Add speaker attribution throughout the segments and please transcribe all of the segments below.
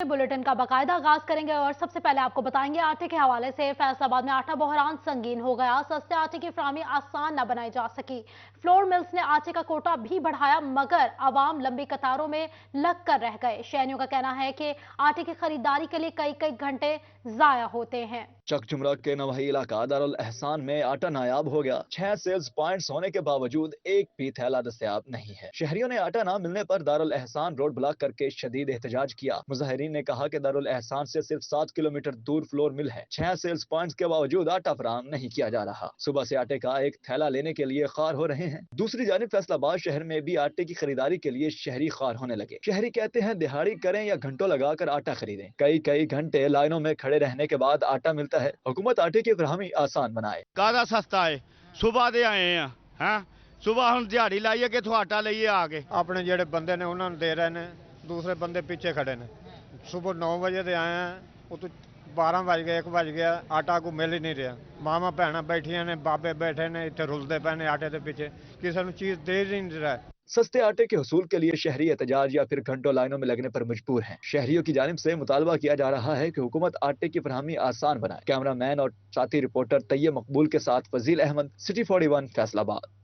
Speaker 1: Bulletin का बाकायदा आगाज करेंगे और सबसे पहले आपको बताएंगे आटे के हवाले से। फैसलाबाद में आटा बहरान संगीन हो गया। सस्ते आटे की फराहमी आसान न बनाई जा सकी। फ्लोर मिल्स ने आटे का कोटा भी बढ़ाया मगर आवाम लंबी कतारों में लग कर रह गए। शहरियों का कहना है कि आटे की खरीदारी के लिए कई कई घंटे जाया होते हैं।
Speaker 2: चकजुमरा के नवाही इलाका दारुल एहसान में आटा नायाब हो गया। 6 सेल्स पॉइंट्स होने के बावजूद एक भी थैला दस्तयाब नहीं है। शहरियों ने आटा ना मिलने पर दारुल एहसान रोड ब्लॉक करके शदीद एहतजाज किया। मुजाहिरीन ने कहा कि दारुल एहसान से सिर्फ 7 किलोमीटर दूर फ्लोर मिल है। 6 सेल्स पॉइंट्स के बावजूद आटा फराहम नहीं किया जा रहा। सुबह से आटे का एक थैला लेने के लिए खार हो रहे हैं। दूसरी जानिब फैसलाबाद शहर में भी आटे की खरीदारी के लिए शहरी खार होने लगे। शहरी कहते हैं दिहाड़ी करें या घंटों लगाकर आटा खरीदें, कई कई घंटे लाइनों में खड़े रहने के बाद आटा मिलता है। हुकूमत आटे की फराहमी आसान बनाए।
Speaker 3: कादा सस्ता है सुबह दे आए हैं सुबह हम दिहाड़ी लाइए कि आटा लाइए आके अपने जेड़े बंदे ने उन्होंने दे रहे ने, दूसरे बंदे पीछे खड़े ने। सुबह 9 बजे दे आए हैं, वो तो 12 बज गए, 1 बज गया, आटा को मिल ही नहीं रहा। मामा भैन बैठिया ने, बाबे बैठे ने, इतने रुलते पे ने आटे के पीछे, किसी को चीज दे ही नहीं रहा है।
Speaker 2: सस्ते आटे के हुसूल के लिए शहरी एहतजाज या फिर घंटों लाइनों में लगने पर मजबूर हैं। शहरियों की जानिब से मुतालबा किया जा रहा है कि हुकूमत आटे की फराहमी आसान बनाए। कैमरामैन और साथी रिपोर्टर तैयब मकबूल के साथ फजील अहमद, सिटी 41 फैसलाबाद।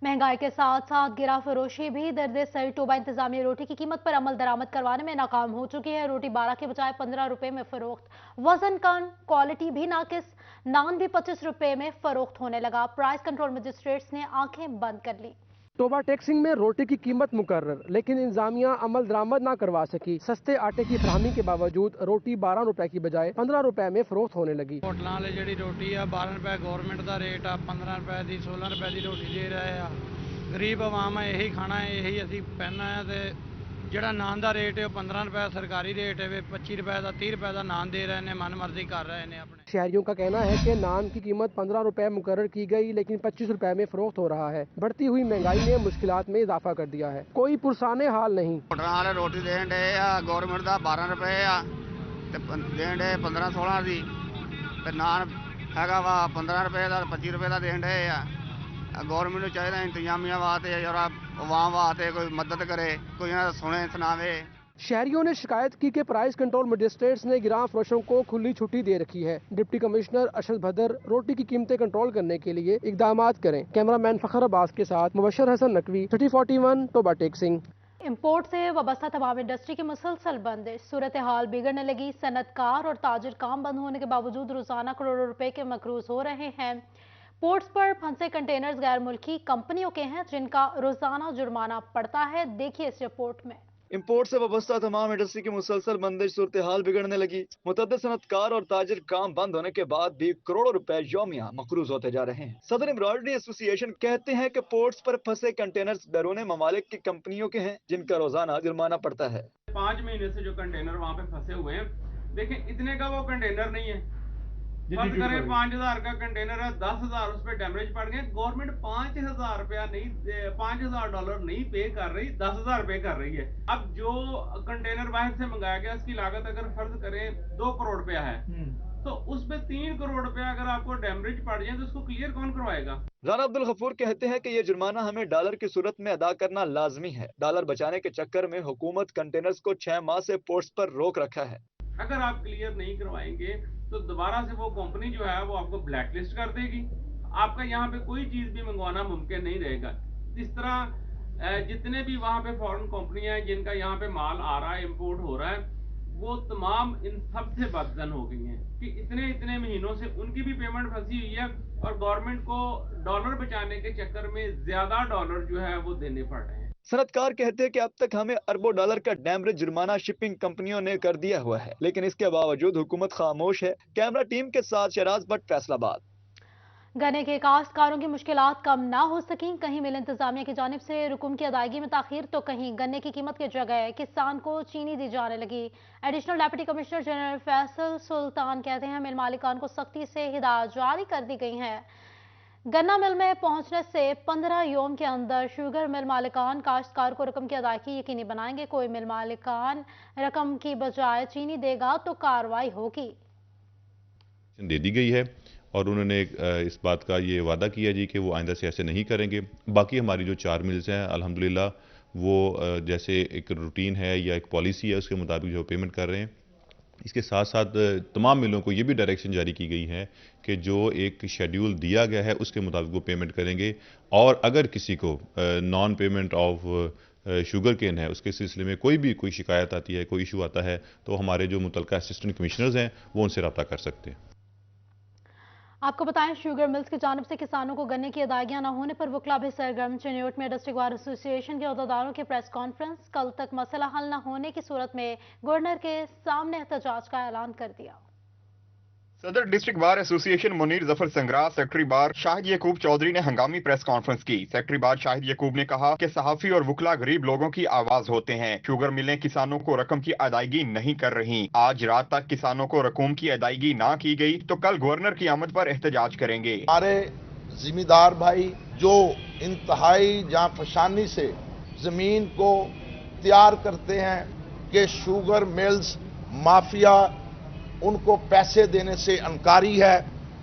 Speaker 1: महंगाई के साथ साथ गिरा फरोशी भी दर्द सर। टोबा इंतजामिया रोटी की कीमत पर अमल दरामद करवाने में नाकाम हो चुकी है। रोटी 12 के बजाय 15 रुपए में फरोख्त, वजन कम, क्वालिटी भी नाकिस। नान भी 25 रुपए में फरोख्त होने लगा। प्राइस कंट्रोल मजिस्ट्रेट्स ने आंखें बंद कर ली।
Speaker 4: टोबा टैक्सिंग में रोटी की कीमत मुकर्रर, लेकिन इंतजामिया अमल दरामद ना करवा सकी। सस्ते आटे की फराहमी के बावजूद रोटी 12 रुपए की बजाय 15 रुपए में फरोख्त होने लगी।
Speaker 5: होटलों वाले जी रोटी है 12 रुपए गवर्नमेंट का रेट आ, 15 रुपए की 16 रुपए की रोटी दे रहे हैं। गरीब आवाम है, यही खाना है, यही असी पहनना है। ਜਿਹੜਾ ਨਾਨ ਦਾ ਰੇਟ ਹੈ 15 रुपए सरकारी रेट है, 25 रुपए का 30 रुपए का नान दे रहे हैं, मनमर्जी कर रहे हैं अपने।
Speaker 4: शहरियों का कहना है कि नान की कीमत 15 रुपए मुकर्रर की गई, लेकिन 25 रुपए में फरोख्त हो रहा है। बढ़ती हुई महंगाई ने मुश्किलात में इजाफा कर दिया है। कोई पुरसाने हाल नहीं।
Speaker 3: होटलों वाले रोटी देन डे गवर्नमेंट का 12 रुपए देन डे 15-16 की, नान हैगा वा 15 रुपए का, 25 रुपए का देन डे। गवर्नमेंट को चाहिए इंतजामिया वास्ते और आवाम वास्ते कोई मदद करे, कोई सुने सुनावे।
Speaker 4: शहरियों ने शिकायत की कि प्राइस कंट्रोल मजिस्ट्रेट्स ने गिरां फरोशों को खुली छुट्टी दे रखी है। डिप्टी कमिश्नर अरशद भदर रोटी की कीमतें कंट्रोल करने के लिए इकदाम करें। कैमरामैन फखर अब्बास के साथ मुबशर हसन नकवी, सिटी 41 टोबा टेक्सिंग।
Speaker 1: इंपोर्ट से वाबस्ता तमाम इंडस्ट्री की मुसलसल बंदिश। सूरत हाल बिगड़ने लगी। सनतकार और ताजिर काम बंद होने के बावजूद रोजाना करोड़ों रुपए के मकरूज हो रहे हैं। पोर्ट्स पर फंसे कंटेनर्स गैर मुल्की कंपनियों के हैं जिनका रोजाना जुर्माना पड़ता है। देखिए इस रिपोर्ट में।
Speaker 2: इंपोर्ट से वाबस्ता तमाम इंडस्ट्री की मुसलसल बंदिश, सूरत हाल बिगड़ने लगी। मुतअद्दिद सनतकार और ताजिर काम बंद होने के बाद भी करोड़ों रुपए यौमिया मकरूज होते जा रहे हैं। सदर एम्ब्रॉयडरी एसोसिएशन कहते हैं कि पोर्ट्स पर फंसे कंटेनर्स बैरून ममालिक की कंपनियों के हैं जिनका रोजाना जुर्माना पड़ता है।
Speaker 6: 5 महीने से जो कंटेनर वहाँ पे फंसे हुए हैं, देखें इतने का वो कंटेनर नहीं है। बंद करें 5000 का कंटेनर है, 10,000 उस पर डैमेज पड़ गए। गवर्नमेंट 5000 रुपया नहीं, $5000 नहीं पे कर रही, 10,000 पे कर रही है। अब जो कंटेनर बाहर से मंगाया गया उसकी लागत अगर फर्ज करें 2 करोड़ रुपया है, तो उस पे 3 करोड़ रुपया अगर आपको डैमेज पड़ जाए तो उसको क्लियर कौन करवाएगा?
Speaker 2: राना अब्दुल गफूर कहते हैं कि ये जुर्माना हमें डॉलर की सूरत में अदा करना लाजमी है। डॉलर बचाने के चक्कर में हुकूमत कंटेनर्स को 6 माह से पोर्ट्स पर रोक रखा है।
Speaker 6: अगर आप क्लियर नहीं करवाएंगे तो दोबारा से वो कंपनी जो है वो आपको ब्लैक लिस्ट कर देगी। आपका यहाँ पे कोई चीज भी मंगवाना मुमकिन नहीं रहेगा। इस तरह जितने भी वहाँ पे फॉरेन कंपनियां हैं जिनका यहाँ पे माल आ रहा है, इंपोर्ट हो रहा है, वो तमाम इन सब से बदजन हो गई हैं कि इतने इतने महीनों से उनकी भी पेमेंट फंसी हुई है और गवर्नमेंट को डॉलर बचाने के चक्कर में ज्यादा डॉलर जो है वो देने पड़ रहे हैं।
Speaker 2: सनतकार कहते हैं कि अब तक हमें अरबों डॉलर का डैमरेज जुर्माना शिपिंग कंपनियों ने कर दिया हुआ है, लेकिन इसके बावजूद हुकूमत खामोश है। कैमरा टीम के साथ शराज भट्ट, फैसलाबाद।
Speaker 1: गन्ने के काश्तकारों की मुश्किलात कम ना हो सकी। कहीं मिल इंतजामिया की जानिब से रुकूम की अदायगी में ताखीर, तो कहीं गन्ने की कीमत की जगह किसान को चीनी दी जाने लगी। Additional deputy commissioner general Faisal Sultan कहते हैं मिल मालिकान को सख्ती से हिदायत जारी कर दी गई है। गन्ना मिल में पहुंचने से 15 योम के अंदर शुगर मिल मालिकान काश्तकार को रकम की अदायगी यकीनी बनाएंगे। कोई मिल मालिकान रकम की बजाय चीनी देगा तो कार्रवाई होगी।
Speaker 7: दे दी गई है और उन्होंने इस बात का ये वादा किया जी कि वो आइंदा से ऐसे नहीं करेंगे। बाकी हमारी जो 4 मिल्स हैं अल्हम्दुलिल्लाह वो जैसे एक रूटीन है या एक पॉलिसी है उसके मुताबिक जो पेमेंट कर रहे हैं। इसके साथ साथ तमाम मिलों को ये भी डायरेक्शन जारी की गई है कि जो एक शेड्यूल दिया गया है उसके मुताबिक वो पेमेंट करेंगे, और अगर किसी को non payment of sugar cane है उसके सिलसिले में कोई शिकायत आती है, कोई इशू आता है, तो हमारे जो मुतलका असिस्टेंट कमिश्नर्स हैं वो उनसे रब्ता कर सकते हैं।
Speaker 1: आपको बताएं, शुगर मिल्स की जानिब से किसानों को गन्ने की अदायगियां न होने पर वकला भी सरगर्म। चिन्योट में डिस्ट्रिक्ट बार एसोसिएशन के अहदेदारों की प्रेस कॉन्फ्रेंस। कल तक मसला हल न होने की सूरत में गवर्नर के सामने एहतजाज का ऐलान कर दिया।
Speaker 8: सदर district bar association Munir Zafar Sangra, secretary bar Shahid Yaqub Chaudhry ने हंगामी प्रेस कॉन्फ्रेंस की। सेक्रेटरी बार शाहिद यकूब ने कहा कि सहाफी और वकला गरीब लोगों की आवाज होते हैं। शुगर मिलें किसानों को रकम की अदायगी नहीं कर रही। आज रात तक किसानों को रकूम की अदायगी ना की गई तो कल गवर्नर की आमद पर एहतजाज करेंगे।
Speaker 9: हमारे जिम्मेदार भाई जो इंतहाई जांफशानी से जमीन को तैयार करते हैं कि शुगर मिल्स माफिया उनको पैसे देने से इनकारी है।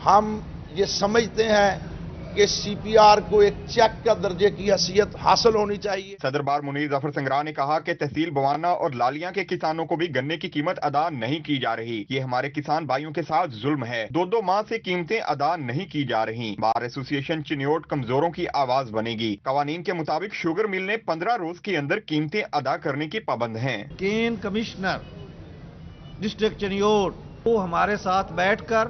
Speaker 9: हम ये समझते हैं कि सीपीआर को एक चेक का दर्जे की हैसियत हासिल होनी चाहिए।
Speaker 8: सदर बार मुनीर जफर संगरा ने कहा कि तहसील बवाना और लालियां के किसानों को भी गन्ने की कीमत अदा नहीं की जा रही। ये हमारे किसान भाइयों के साथ जुल्म है। 2-2 माह से कीमतें अदा नहीं की जा रही। बार एसोसिएशन चिन्योट कमजोरों की आवाज बनेगी। कवानीन के मुताबिक शुगर मिल ने 15 रोज के अंदर कीमतें अदा करने की पाबंद है।
Speaker 10: केन कमिश्नर डिस्ट्रिक्ट चिन्योट वो हमारे साथ बैठकर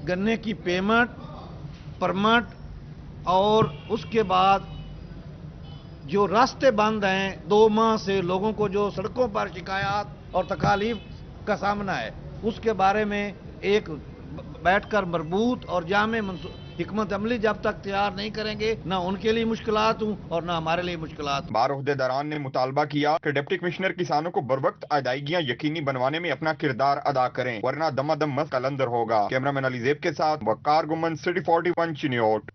Speaker 10: गन्ने की पेमेंट, परमिट और उसके बाद जो रास्ते बंद हैं 2 माह से लोगों को जो सड़कों पर शिकायत और तकालीफ का सामना है उसके बारे में एक बैठकर मरबूत और जामे हिकमत अमली जब तक तैयार नहीं करेंगे ना उनके लिए मुश्किलात हूँ और ना हमारे लिए मुश्किलात।
Speaker 8: बार ओहदेदारान ने मुतालबा किया कि डिप्टी कमिश्नर किसानों को बरवक्त अदायगियां यकीनी बनवाने में अपना किरदार अदा करें, वरना दमादम मस्त कलंदर होगा। कैमरामैन अलीजेब के साथ वकार गुमन, सिटी 41 चिन्योट।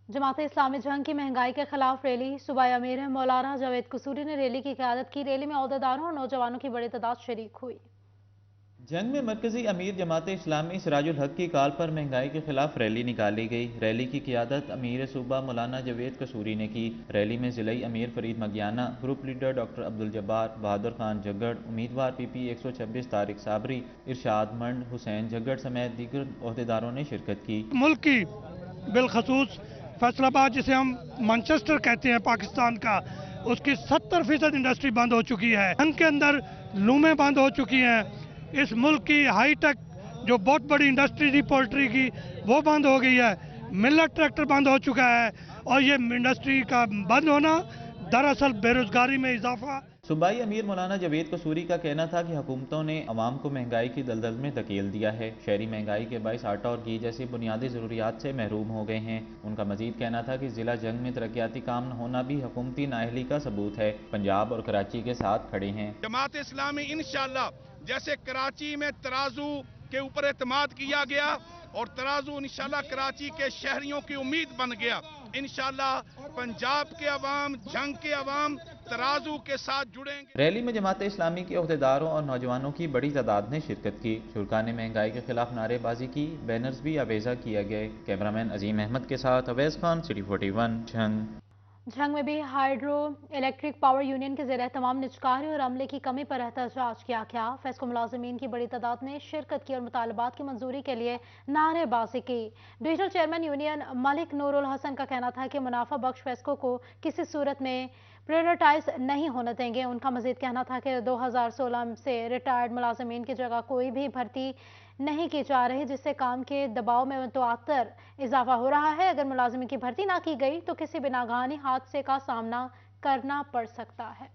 Speaker 1: जमात इस्लामी जंग की महंगाई के खिलाफ रैली। सूबाई अमीर मौलाना जावेद कसूरी ने रैली की क़यादत की। रैली में ओहदेदारों और नौजवानों की बड़ी तादाद शरीक हुई।
Speaker 11: जंग में मरकजी अमीर जमात इस्लामी सिराजुल हक की कॉल पर महंगाई के खिलाफ रैली निकाली गई। रैली की क़यादत अमीर सूबा मौलाना जावेद कसूरी ने की। रैली में ज़िलाई अमीर Farid Magiana, group leader doctor Abdul Jabbar, Bahadur Khan Jaggar, उम्मीदवार पीपी 126 तारिक साबरी, इरशाद मंड, हुसैन जग्गड़ समेत दीगर ओहदेदारों ने शिरकत की।
Speaker 12: मुल्क की बिलखसूस फैसलाबाद जिसे हम मैनचेस्टर कहते हैं पाकिस्तान का, उसकी 70% इंडस्ट्री बंद हो चुकी है। जंग के अंदर लूमें बंद हो चुकी हैं। इस मुल्क की हाईटेक जो बहुत बड़ी इंडस्ट्री थी पोल्ट्री की वो बंद हो गई है। मिलर ट्रैक्टर बंद हो चुका है और ये इंडस्ट्री का बंद होना दरअसल बेरोजगारी में इजाफा।
Speaker 11: सूबाई अमीर मौलाना जावेद कसूरी का कहना था कि हुकूमतों ने अवाम को महंगाई की दलदल में धकेल दिया है। शहरी महंगाई के बायस आटा और घी जैसी बुनियादी ज़रूरियात से महरूम हो गए हैं। उनका मजीद कहना था कि ज़िला जंग में तरक्याती काम न होना भी हुकूमती नाअहली का सबूत है। पंजाब और कराची के साथ खड़े हैं।
Speaker 13: जमात इस्लामी इंशाअल्लाह जैसे कराची में तराजू के ऊपर एतमाद किया गया और तराजू इंशाअल्लाह कराची के शहरियों की उम्मीद बन गया, इंशाअल्लाह पंजाब के अवाम, जंग के अवाम तराजू के साथ जुड़ेंगे।
Speaker 11: रैली में जमात इस्लामी के ओहदेदारों और नौजवानों की बड़ी तादाद ने शिरकत की। शुरा ने महंगाई के खिलाफ नारेबाजी की। बैनर्स भी आवेजा किया गए। कैमरामैन अजीम अहमद के साथ अवैस खान, सिटी 41 जंग।
Speaker 1: जंग में भी हाइड्रो इलेक्ट्रिक पावर यूनियन के ज़ेर तमाम निजकारी और अमले की कमी पर एहतजाज किया गया। फेस्को मुलाजिमीन की बड़ी तादाद ने शिरकत की और मुतालबात की मंजूरी के लिए नारेबाजी की। Divisional chairman union Malik Noorul Hasan का कहना था कि मुनाफा बख्श फेस्को को किसी सूरत में प्रायोरिटाइज नहीं होने देंगे। उनका मजीद कहना था कि 2016 से रिटायर्ड मुलाजिमीन की जगह कोई भी भर्ती नहीं की जा रही, जिससे काम के दबाव में मुतवातर इजाफा हो रहा है। अगर मुलाजिमी की भर्ती ना की गई तो किसी भी नागहानी हादसे का सामना करना पड़ सकता है।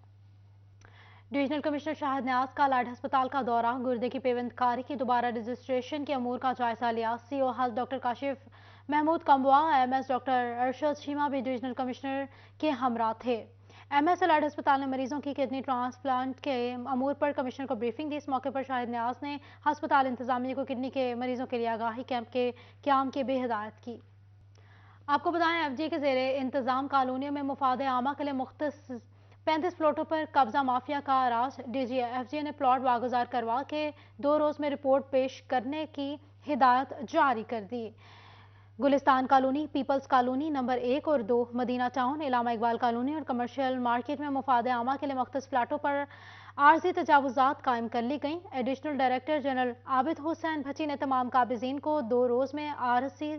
Speaker 1: डिविजनल कमिश्नर शाहिद न्याज का लाड अस्पताल का दौरा। गुर्दे की पेवंदकारी की दोबारा रजिस्ट्रेशन के अमूर का जायजा लिया। CO health doctor Kashif Mahmood Kambua, MS doctor Arshad Sheema भी डिविजनल कमिश्नर के हमरा थे। एमएस लाड अस्पताल ने मरीजों की किडनी ट्रांसप्लांट के अमूर पर कमिश्नर को ब्रीफिंग दी। इस मौके पर शाहिद न्याज ने अस्पताल इंतजामिया को किडनी के मरीजों के लिए आगाही कैंप के क्याम की भी हिदायत की। आपको बताएं, एफजी के जेरे इंतजाम कॉलोनियों में मुफाद आमा के लिए मुख्तस 35 प्लॉटों पर कब्जा माफिया का राज। डीजी एफजी ने प्लॉट वागुजार करवा के 2 रोज में रिपोर्ट पेश करने की हिदायत जारी कर दी। Gulistan colony, peoples colony number 1 और 2, मदीना टाउन, इलामा इकबाल कॉलोनी और कमर्शियल मार्केट में मुफाद आमा के लिए मुख्तलिफ प्लाटों पर आर्जी तजावुजात कायम कर ली गई। Additional director general Abid Hussain Bhatti ने तमाम काबिजीन को 2 रोज़ में आर्जी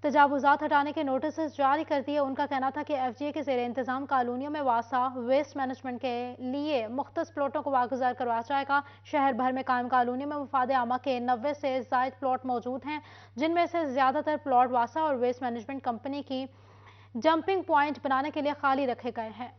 Speaker 1: तजावुजात हटाने के नोटिस जारी कर दिए। उनका कहना था कि FGA के ज़ेरे इंतज़ाम कॉलोनियों में वासा वेस्ट मैनेजमेंट के लिए मुख्तलिफ प्लॉटों को वागुजार करवाया जाएगा। शहर भर में कायम कॉलोनियों में मुफाद आमा के 90 से ज़ायद प्लॉट मौजूद हैं, जिनमें से ज़्यादातर प्लॉट वासा और वेस्ट मैनेजमेंट कंपनी की जंपिंग पॉइंट बनाने के लिए खाली रखे गए हैं।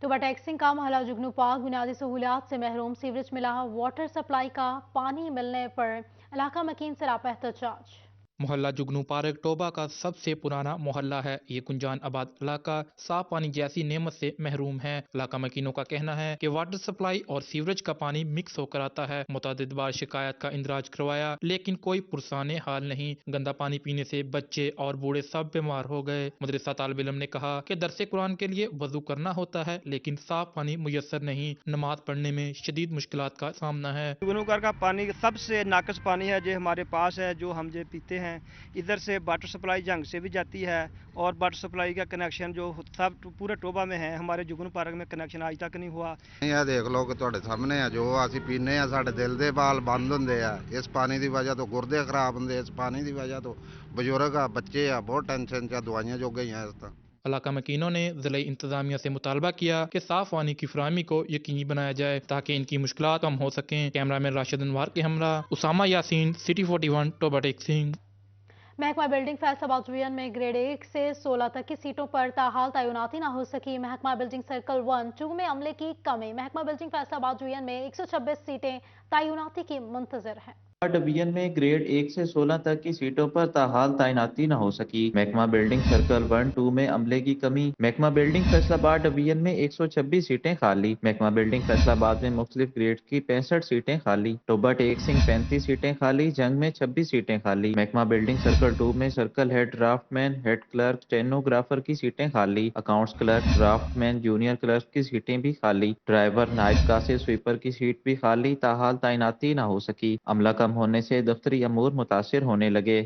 Speaker 1: टोबा टैक्सिंग का मोहल्ला जुगनू पार्क बुनियादी सहूलियात से महरूम, सीवरेज मिला, वाटर सप्लाई का पानी मिलने पर इलाका मकीन से रापा एहतजाज।
Speaker 14: मोहल्ला जुगनू पार्क टोबा का सबसे पुराना मोहल्ला है। ये कुंजान आबाद इलाका साफ पानी जैसी नेमत से महरूम है। इलाका मकीनों का कहना है कि वाटर सप्लाई और सीवरेज का पानी मिक्स होकर आता है। मुतादिद बार शिकायत का इंदराज करवाया, लेकिन कोई पुरसाने हाल नहीं। गंदा पानी पीने से बच्चे और बूढ़े सब बीमार हो गए। मदरसा तालिब इल्म ने कहा कि दरसे कुरान के लिए वजू करना होता है, लेकिन साफ पानी मुयस्सर नहीं। नमाज पढ़ने में शदीद मुश्किलात का सामना है।
Speaker 15: जुगनू का पानी सबसे नाकस पानी है जो हमारे पास है, जो हम जो पीते हैं। इधर से वाटर सप्लाई जंग से भी जाती है और वाटर सप्लाई का कनेक्शन जो सब पूरे टोबा में है, हमारे जुगनू पार्क में कनेक्शन आज तक नहीं हुआ।
Speaker 16: यह देख लो कि तुहाडे सामने है, जो असी पीने हैं साडे दिल दे बाल बंद होंदे आ। इस पानी की वजह तो गुर्दे खराब होंदे, इस पानी की वजह तो बजुर्ग आ, बच्चे आ बहुत टेंशन च, दवाइयां जो गई हैं इस तरह।
Speaker 14: इलाका मकीनों ने ज़िले इंतजामिया से मुतालबा किया कि साफ पानी की फराहमी को यकीनी बनाया जाए ताकि इनकी मुश्किलात कम हो सकें। कैमरामैन राशिद अनवार के हमरा उसामा यासीन, सिटी 41, टोबा टैक्सिंग।
Speaker 1: महकमा बिल्डिंग फैसलाबाद डिवीजन में ग्रेड 1 से 16 तक की सीटों पर ताहाल तैनाती न हो सकी। महकमा बिल्डिंग सर्कल 1-2 में अमले की कमी। महकमा बिल्डिंग फैसलाबाद डिवीजन में 126 सीटें तैनाती की मुंतजर हैं।
Speaker 11: डिवीजन में ग्रेड 1 से 16 तक की सीटों पर ताहाल तैनाती न हो सकी। महकमा बिल्डिंग सर्कल 1-2 में अमले की कमी। महकमा बिल्डिंग फैसलाबाद डिवीजन में 126 सीटें खाली। महकमा बिल्डिंग फैसलाबाद में मुख्तलिफ ग्रेड की 65 सीटें खाली। टोबा टैक्सिंग 35 सीटें खाली। जंग में 26 सीटें खाली। महकमा बिल्डिंग सर्कल 2 में circle head, draftsman, head clerk, stenographer की सीटें खाली। Accounts clerk, draftsman, junior clerk की सीटें भी खाली। ड्राइवर, नायब कासे, स्वीपर की सीट भी खाली। ताहाल तैनाती न हो सकी। अमला कम होने से दफ्तरी अमूर मुतासिर होने लगे।